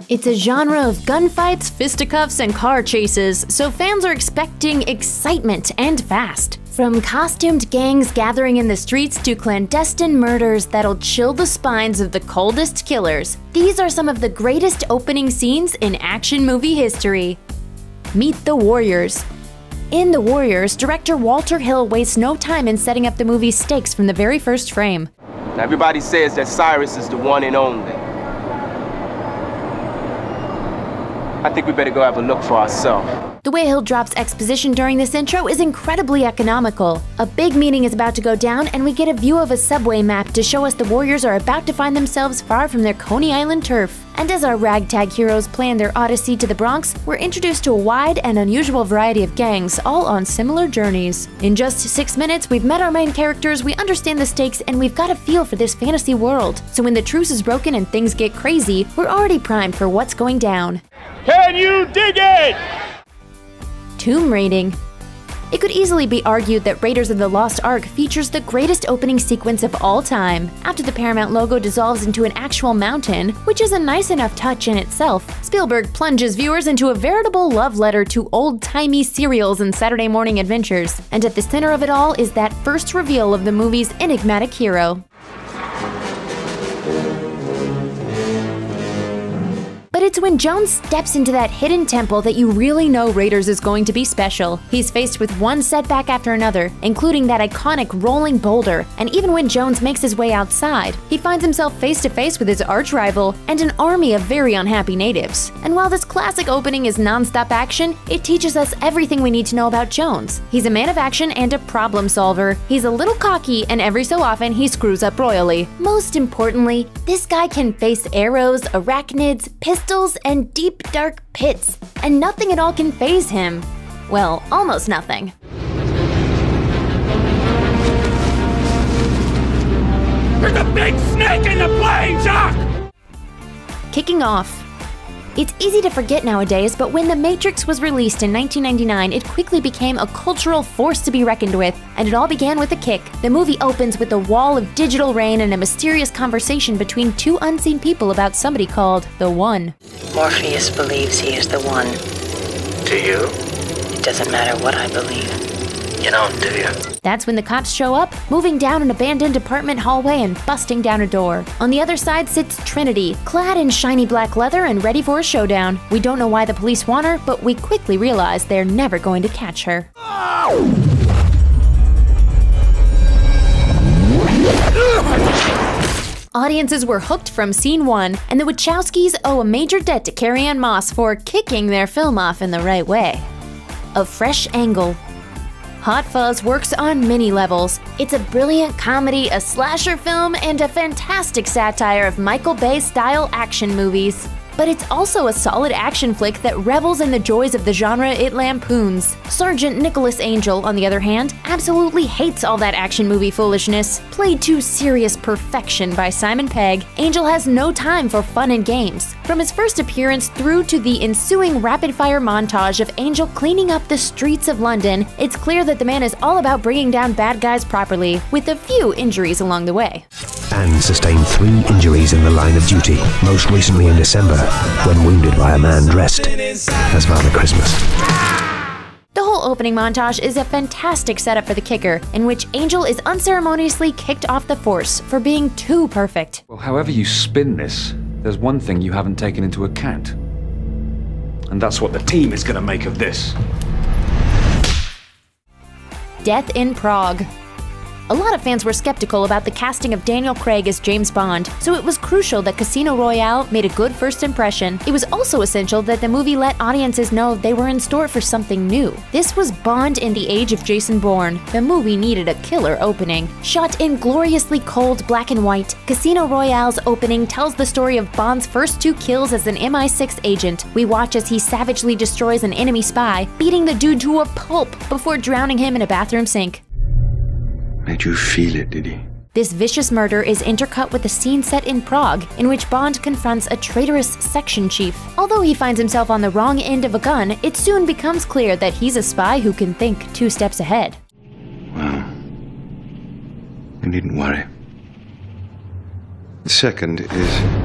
It's a genre of gunfights, fisticuffs, and car chases, so fans are expecting excitement and fast. From costumed gangs gathering in the streets to clandestine murders that'll chill the spines of the coldest killers, these are some of the greatest opening scenes in action movie history. Meet the Warriors. In The Warriors, director Walter Hill wastes no time in setting up the movie's stakes from the very first frame. Now everybody says that Cyrus is the one and only. I think we better go have a look for ourselves. The way Hill drops exposition during this intro is incredibly economical. A big meeting is about to go down, and we get a view of a subway map to show us the Warriors are about to find themselves far from their Coney Island turf. And as our ragtag heroes plan their odyssey to the Bronx, we're introduced to a wide and unusual variety of gangs, all on similar journeys. In just 6 minutes, we've met our main characters, we understand the stakes, and we've got a feel for this fantasy world. So when the truce is broken and things get crazy, we're already primed for what's going down. Can you dig it? Tomb raiding. It could easily be argued that Raiders of the Lost Ark features the greatest opening sequence of all time. After the Paramount logo dissolves into an actual mountain, which is a nice enough touch in itself, Spielberg plunges viewers into a veritable love letter to old-timey serials and Saturday morning adventures. And at the center of it all is that first reveal of the movie's enigmatic hero. But it's when Jones steps into that hidden temple that you really know Raiders is going to be special. He's faced with one setback after another, including that iconic rolling boulder, and even when Jones makes his way outside, he finds himself face to face with his arch-rival and an army of very unhappy natives. And while this classic opening is non-stop action, it teaches us everything we need to know about Jones. He's a man of action and a problem solver. He's a little cocky, and every so often he screws up royally. Most importantly, this guy can face arrows, arachnids, pistols, and deep, dark pits, and nothing at all can faze him. Well, almost nothing. There's a big snake in the plane, Jock! Kicking off. It's easy to forget nowadays, but when The Matrix was released in 1999, it quickly became a cultural force to be reckoned with, and it all began with a kick. The movie opens with a wall of digital rain and a mysterious conversation between two unseen people about somebody called the One. Morpheus believes he is the One. Do you? It doesn't matter what I believe. You don't, do you? That's when the cops show up, moving down an abandoned apartment hallway and busting down a door. On the other side sits Trinity, clad in shiny black leather and ready for a showdown. We don't know why the police want her, but we quickly realize they're never going to catch her. Audiences were hooked from scene one, and the Wachowskis owe a major debt to Carrie-Anne Moss for kicking their film off in the right way. A fresh angle. Hot Fuzz works on many levels. It's a brilliant comedy, a slasher film, and a fantastic satire of Michael Bay-style action movies. But it's also a solid action flick that revels in the joys of the genre it lampoons. Sergeant Nicholas Angel, on the other hand, absolutely hates all that action movie foolishness. Played to serious perfection by Simon Pegg, Angel has no time for fun and games. From his first appearance through to the ensuing rapid-fire montage of Angel cleaning up the streets of London, it's clear that the man is all about bringing down bad guys properly, with a few injuries along the way. And sustained 3 injuries in the line of duty, most recently in December, when wounded by a man dressed as Father Christmas. The whole opening montage is a fantastic setup for the kicker, in which Angel is unceremoniously kicked off the force for being too perfect. Well, however you spin this, there's one thing you haven't taken into account. And that's what the team is going to make of this. Death in Prague. A lot of fans were skeptical about the casting of Daniel Craig as James Bond, so it was crucial that Casino Royale made a good first impression. It was also essential that the movie let audiences know they were in store for something new. This was Bond in the age of Jason Bourne. The movie needed a killer opening. Shot in gloriously cold black and white, Casino Royale's opening tells the story of Bond's first 2 kills as an MI6 agent. We watch as he savagely destroys an enemy spy, beating the dude to a pulp before drowning him in a bathroom sink. Made you feel it, did he? This vicious murder is intercut with a scene set in Prague, in which Bond confronts a traitorous section chief. Although he finds himself on the wrong end of a gun, it soon becomes clear that he's a spy who can think 2 steps ahead. Well, you needn't worry. The second is